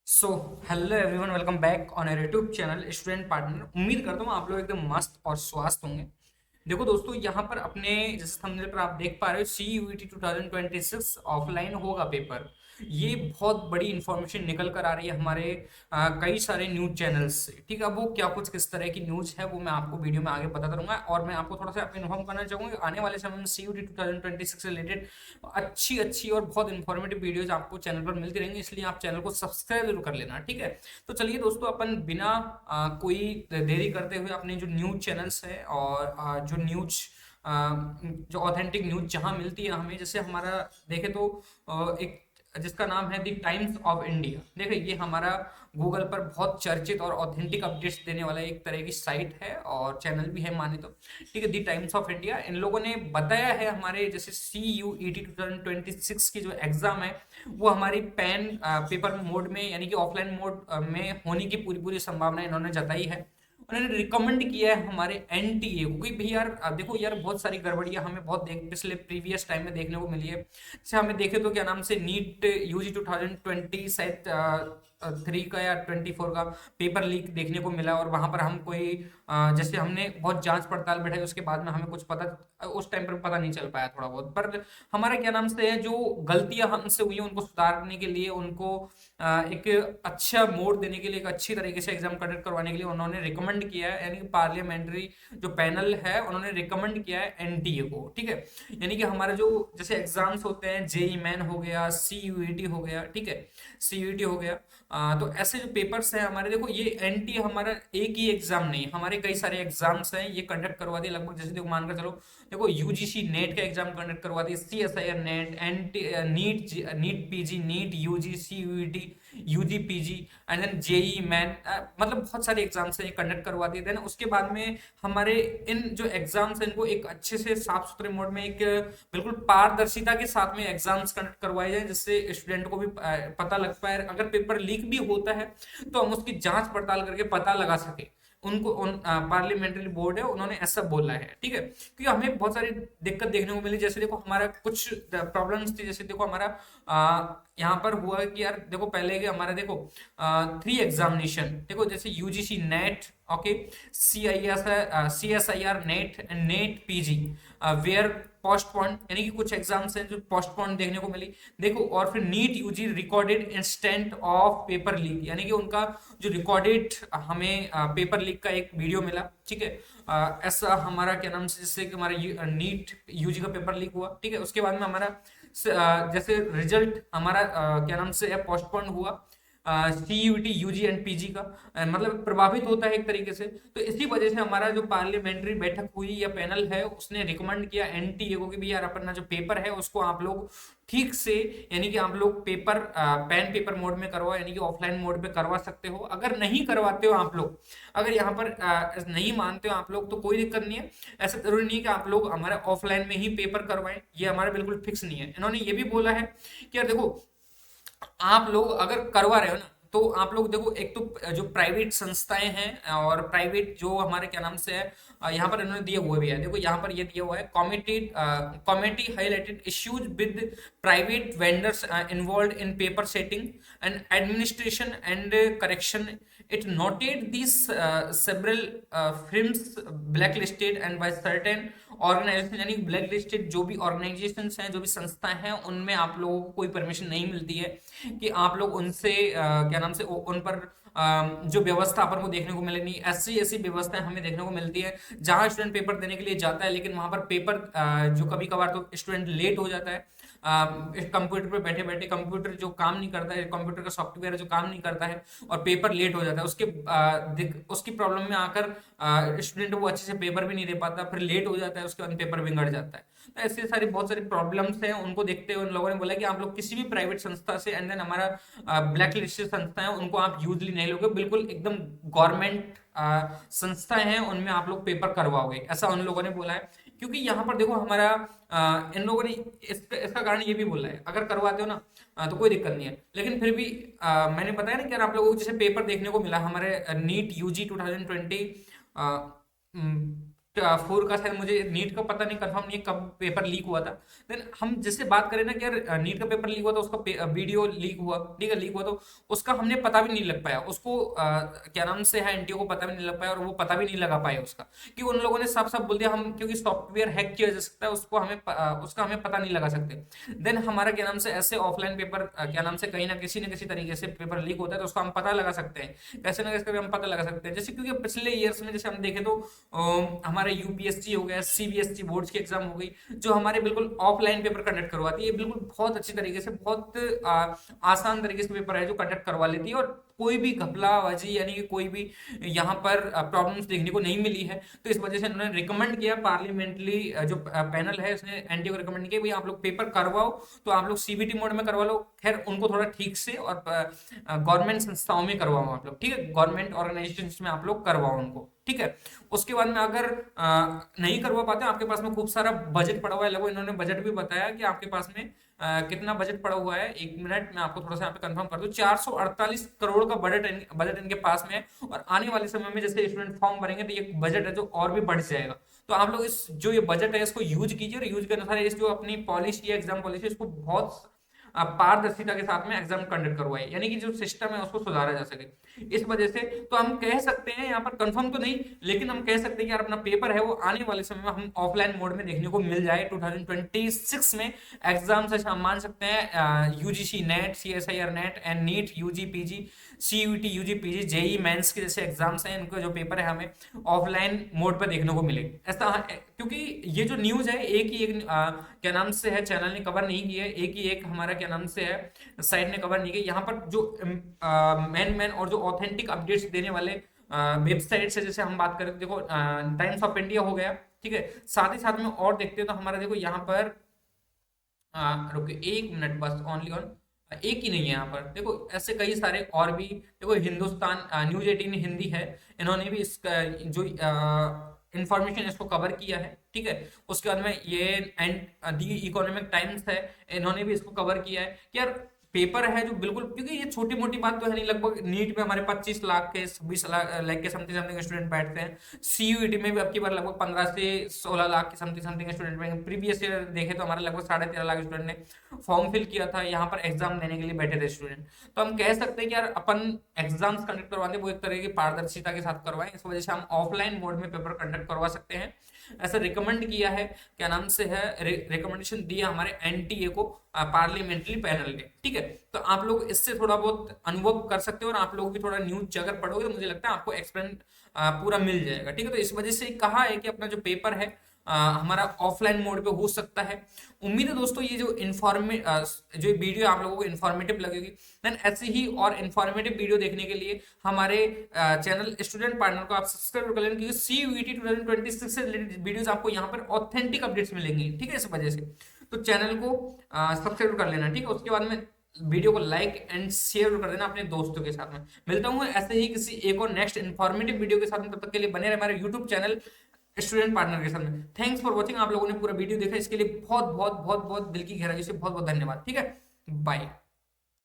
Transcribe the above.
So hello everyone, welcome back on our YouTube channel student partner. उम्मीद करता हूँ आप लोग एकदम मस्त और स्वस्थ होंगे। देखो दोस्तों, यहाँ पर अपने जैसे थंबनेल पर आप देख पा रहे हो, सी यू ई टी 2026 ऑफलाइन होगा पेपर। ये बहुत बड़ी इंफॉर्मेशन निकल कर आ रही है हमारे कई सारे न्यूज चैनल्स से। ठीक है, अब वो क्या कुछ किस तरह की न्यूज है वो मैं आपको वीडियो में आगे बताता रहूंगा, और मैं आपको थोड़ा सा इन्फॉर्म करना चाहूंगा कि आने वाले समय में सी यू टी 2026 से रिलेटेड अच्छी अच्छी और बहुत इंफॉर्मेटिव वीडियोज आपको चैनल पर मिलती रहेंगी, इसलिए आप चैनल को सब्सक्राइब जरूर कर लेना। ठीक है, तो चलिए दोस्तों, अपन बिना कोई देरी करते हुए अपने जो न्यूज चैनल्स है और जो न्यूज जो ऑथेंटिक न्यूज जहां मिलती है हमें, जैसे हमारा देखे तो एक जिसका नाम है द टाइम्स ऑफ इंडिया। देखिए, ये हमारा गूगल पर बहुत चर्चित और ऑथेंटिक अपडेट्स देने वाला एक तरह की साइट है और चैनल भी है माने तो। ठीक है, दी टाइम्स ऑफ इंडिया, इन लोगों ने बताया है हमारे जैसे सी यू ई टी 2026 की जो एग्जाम है वो हमारी पेन पेपर मोड में यानी कि ऑफलाइन मोड में होने की पूरी पूरी संभावना इन्होंने जताई है। उन्होंने रिकमेंड किया है हमारे एनटीए को कि भाई यार, देखो यार, बहुत सारी गड़बड़ियां हमें बहुत पिछले प्रीवियस टाइम में देखने को मिली है। जैसे हमें देखे तो क्या नाम से नीट यूजी 2020 शायद 3 का या 24 का पेपर लीक देखने को मिला, और वहां पर हम कोई जैसे हमने बहुत जांच पड़ताल बैठाई, उसके बाद में हमें कुछ पता उस टाइम पर पता नहीं चल पाया थोड़ा बहुत, पर हमारा क्या नाम से है जो गलतियां हमसे हुई हैं उनको सुधारने के लिए, उनको एक अच्छा मोड देने के लिए, एक अच्छी तरीके से एग्जाम कंडक्ट करवाने के लिए उन्होंने रिकमेंड किया है, यानी कि पार्लियामेंट्री जो पैनल है उन्होंने रिकमेंड किया है एनटीए को। ठीक है, यानी कि हमारे जो जैसे एग्जाम्स होते हैं, जेई मैन हो गया, सी यूईटी हो गया, ठीक है, सी यूईटी हो गया, तो ऐसे जो पेपर्स हैं हमारे, देखो ये एनटीए हमारा एक ही एग्जाम नहीं, हमारे कई सारे एग्जाम्स हैं, ये कंडक्ट करवा दिए लगभग। जैसे देखो मानकर चलो, देखो यूजीसी नेट का एग्जाम कंडक्ट करवा दिए, C S I R NET, NT NEET, NEET PG, NEET UG, CUET, UG PG, and then JEE Main, मतलब बहुत सारे एग्जाम्स हैं ये कंडक्ट करवा दिए। देन उसके बाद में हमारे इन जो एग्जाम्स हैं इनको एक अच्छे से साफ सुथरे मोड में, एक बिल्कुल पारदर्शिता के साथ में एग्जाम्स कंडक्ट करवाए जाए, जिससे स्टूडेंट को भी पता लग पाए, अगर पेपर लीक भी होता है तो हम उसकी जांच पड़ताल करके पता लगा सके। उनको पार्लियामेंट्री बोर्ड है उन्होंने ऐसा बोला है। ठीक है, क्योंकि हमें बहुत सारी दिक्कत देखने को मिली। जैसे देखो हमारा कुछ प्रॉब्लम्स थी, जैसे देखो हमारा यहाँ पर हुआ कि यार देखो, पहले के हमारा देखो 3 एग्जामिनेशन, देखो जैसे UGC NET, okay, C S I R NET and NET PG were postpone, यानी कि कुछ एग्जाम्स हैं जो पोस्टपोन देखने को मिली। देखो, और फिर NEET UG recorded instant of paper leak, यानी कि उनका जो रिकॉर्डेड हमें पेपर लीक का एक वीडियो मिला। ठीक है, ऐसा हमारा क्या नाम से, जिससे कि हमारा नीट यूजी का पेपर लीक हुआ। ठीक है, उसके बाद में हमारा जैसे रिजल्ट हमारा क्या नाम से पोस्टपोन हुआ, सीयूटी यूजी एंड पीजी का, मतलब प्रभावित होता है एक तरीके से। तो इसी वजह से हमारा जो पार्लियामेंट्री बैठक हुई या पैनल है उसने रिकमेंड किया एनटीए को कि भी यार, अपना जो पेपर है उसको आप लोग ठीक से, यानी कि आप लोग पेपर पेन पेपर मोड में करवाओ, यानी कि ऑफलाइन मोड में करवा सकते हो। अगर नहीं करवाते हो आप लोग, अगर यहाँ पर नहीं मानते हो आप लोग, तो कोई दिक्कत नहीं है। ऐसा जरूरी नहीं है कि आप लोग हमारे ऑफलाइन में ही पेपर करवाएं, ये हमारा बिल्कुल फिक्स नहीं है। इन्होंने ये भी बोला है कि यार देखो, आप लोग अगर करवा रहे हो ना, तो आप लोग देखो, एक तो जो प्राइवेट संस्थाएं हैं और प्राइवेट जो हमारे क्या नाम से है, यहाँ पर इन्होंने दिया हुआ भी है। देखो यहाँ पर ये दिया हुआ है, committee highlighted issues with private vendors involve in paper setting and administration and correction. It noted this several firms black listed and by certain organisation, यानी ब्लैक लिस्टेड जो भी ऑर्गेनाइजेशन हैं, जो भी संस्था हैं, उनमें आप लोगों को कोई परमिशन नहीं मिलती है कि आप लोग उनसे क्या नाम से उन पर जो व्यवस्था अपन को देखने को मिले नहीं। ऐसी ऐसी व्यवस्थाएं हमें देखने को मिलती है जहां स्टूडेंट पेपर देने के लिए जाता है, लेकिन वहां पर पेपर जो कभी कभार तो स्टूडेंट लेट हो जाता है, कंप्यूटर पे बैठे बैठे, कंप्यूटर जो काम नहीं करता है, कंप्यूटर का सॉफ्टवेयर जो काम नहीं करता है, और पेपर लेट हो जाता है, उसकी प्रॉब्लम में आकर स्टूडेंट वो अच्छे से पेपर भी नहीं दे पाता, फिर लेट हो जाता है, उसके बाद पेपर बिगड़ जाता है। तो ऐसे सारी बहुत सारी प्रॉब्लम्स हैं, उनको देखते हुए उन लोगों ने बोला कि आप लोग किसी भी प्राइवेट संस्था से, एंड देन हमारा ब्लैक लिस्टेड संस्था है उनको आप यूजली नहीं लोगे, बिल्कुल एकदम गवर्नमेंट संस्थाएं हैं उनमें आप लोग पेपर करवाओगे, ऐसा उन लोगों ने बोला है। क्योंकि यहाँ पर देखो हमारा इन लोगों ने इसका कारण ये भी बोला है, अगर करवाते हो ना तो कोई दिक्कत नहीं है, लेकिन फिर भी मैंने बताया ना कि यार, आप लोगों को जैसे पेपर देखने को मिला हमारे नीट यूजी 2020 फोर का शायद, मुझे नीट का पता नहीं, कंफर्म नहीं है कब पेपर लीक हुआ था। देन हम जैसे बात करें ना कि यार नीट का पेपर लीक हुआ था, उसका वीडियो लीक हुआ, ठीक है, लीक हुआ तो उसका हमने पता भी नहीं लग पाया उसको, क्या नाम से है, एनटीओ को पता भी नहीं लग पाया और वो पता भी नहीं लगा पाए उसका, कि उन लोगों ने साफ साफ बोल दिया हम, क्योंकि सॉफ्टवेयर हैक किया जा सकता है उसको, हमें उसका हमें पता नहीं लगा सकते। देन हमारा क्या नाम से ऐसे ऑफलाइन पेपर क्या नाम से कहीं ना किसी तरीके से पेपर लीक होता है तो उसको हम पता लगा सकते हैं, कैसे ना कैसे हम पता लगा सकते हैं। जैसे क्योंकि पिछले ईयर्स में जैसे हम देखें तो हमारे यूपीएससी हो गया, सीबीएसई बोर्ड्स की एग्जाम हो गई, जो हमारे बिल्कुल ऑफलाइन पेपर कंडक्ट करवाती है, बिल्कुल बहुत अच्छी तरीके से, बहुत आसान तरीके से पेपर है जो कंडक्ट करवा लेती है, और कोई भी घपलाबाजी यानी कि कोई भी यहाँ पर प्रॉब्लम्स देखने को नहीं मिली है। तो इस वजह से उन्होंने रिकमेंड किया, पार्लियामेंटली जो पैनल है उसने एनटीओ को रिकमेंड किया भाई आप लोग पेपर करवाओ, तो आप लोग सीबीटी मोड में करवा लो, खैर उनको थोड़ा ठीक से, और गवर्नमेंट संस्थाओं में करवाओ आप लोग, ठीक है, गवर्नमेंट ऑर्गेनाइजेशन में आप लोग करवाओ उनको, ठीक है। उसके बाद में अगर नहीं करवा पाते, आपके पास में खूब सारा बजट पड़ा हुआ है, लगभग इन्होंने बजट भी बताया कि आपके पास में कितना बजट पड़ा हुआ है, एक मिनट में आपको थोड़ा सा यहाँ पे कंफर्म कर दूं, 448 करोड़ का बजट इनके पास में है, और आने वाले समय में जैसे स्टूडेंट फॉर्म भरेंगे तो ये बजट है जो और भी बढ़ जाएगा। तो आप लोग इस जो ये बजट है इसको यूज कीजिए, और यूज के अनुसार इस जो अपनी पॉलिसी है, एग्जाम पॉलिसी, इसको बहुत पारदर्शिता के साथ में एग्जाम कंडक्ट करवाए, यानी कि जो सिस्टम है उसको सुधारा जा सके। इस वजह से तो हम कह सकते हैं, यहाँ पर कंफर्म तो नहीं, लेकिन हम कह सकते हैं कि यार अपना पेपर है वो आने वाले समय में हम ऑफलाइन मोड में देखने को मिल जाए 2026 में। एग्जाम से हम मान सकते हैं UGC NET, CSIR NET and NEET, UG PG, CUET UG PG, JEE Mains के जैसे एग्जाम्स हैं, इनका जो पेपर है हमें ऑफलाइन मोड पर देखने को मिले, ऐसा। क्योंकि ये जो न्यूज है एक ही एक क्या नाम से है चैनल ने कवर नहीं की है, एक ही एक हमारा क्या नाम से है साइट ने कवर नहीं की, यहाँ पर जो मैन और जो ऑथेंटिक अपडेट्स देने वाले वेबसाइट से, जैसे हम बात करें तो देखो टाइम्स ऑफ इंडिया हो गया, ठीक है, साथ ही साथ में और देखते हैं तो हमारा देखो यहाँ पर रुको एक मिनट बस, ओनली ऑन एक ही नहीं है यहाँ पर, देखो ऐसे कई सारे और भी, देखो हिंदुस्तान न्यूज 18 हिंदी है, इन्होंने भी इसका जो इंफॉर्मेशन इसको कवर किया है, ठीक है। उसके बाद में ये एंड दी इकोनॉमिक टाइम्स है, इन्होंने भी इसको कवर किया है कि यार पेपर है जो बिल्कुल, क्योंकि ये छोटी मोटी बात तो है नहीं, लगभग नीट में हमारे 25 लाख के 26 लाख के समथिंग समथिंग स्टूडेंट बैठते हैं, सीयूईटी में भी अब की बार लगभग 15 से 16 लाख के समथिंग समथिंग स्टूडेंट बैठे, प्रीवियस ईयर देखे तो हमारे लगभग 13.5 लाख स्टूडेंट ने फॉर्म फिल किया था, यहाँ पर एग्जाम देने के लिए बैठे थे स्टूडेंट। तो हम कह सकते हैं कि यार अपन एग्जाम्स कंडक्ट करवाते वो एक तरह की पारदर्शिता के साथ करवाएं, इस वजह से हम ऑफलाइन मोड में पेपर कंडक्ट करवा सकते हैं, ऐसा रिकमेंड किया है, क्या नाम से है, रिकमेंडेशन दिया हमारे एनटीए को पार्लियामेंट्री पैनल ने, ठीक है। तो आप लोग इससे थोड़ा बहुत अनुभव कर सकते हो, और आप लोग भी थोड़ा न्यूज अगर पढ़ोगे तो मुझे लगता है आपको एक्सप्लेन पूरा मिल जाएगा, ठीक है। तो इस वजह से कहा है कि अपना जो पेपर है हमारा ऑफलाइन मोड पे हो सकता है। उम्मीद है दोस्तों ये जो जो वीडियो आप लोगों को इन्फॉर्मेटिव लगेगी। देन ऐसे ही और इन्फॉर्मेटिव वीडियो देखने के लिए हमारे चैनल स्टूडेंट पार्टनर को आप सब्सक्राइब कर लेना, क्योंकि सीयूईटी 2026 से रिलेटेड वीडियोस आपको यहाँ पर ऑथेंटिक अपडेट्स मिलेंगी, ठीक है, इस वजह से। तो चैनल को सब्सक्राइब कर लेना, ठीक है। उसके बाद में वीडियो को लाइक एंड शेयर कर देना अपने दोस्तों के साथ में। मिलता हूँ ऐसे ही किसी एक और नेक्स्ट इन्फॉर्मेटिव वीडियो के साथ में, तब तक के लिए बने रहे हमारे यूट्यूब चैनल स्टूडेंट पार्टनर के साथ में। थैंक्स फॉर वॉचिंग, आप लोगों ने पूरा वीडियो देखा, इसके लिए बहुत बहुत बहुत बहुत दिल की गहराई से बहुत बहुत धन्यवाद, ठीक है, बाय।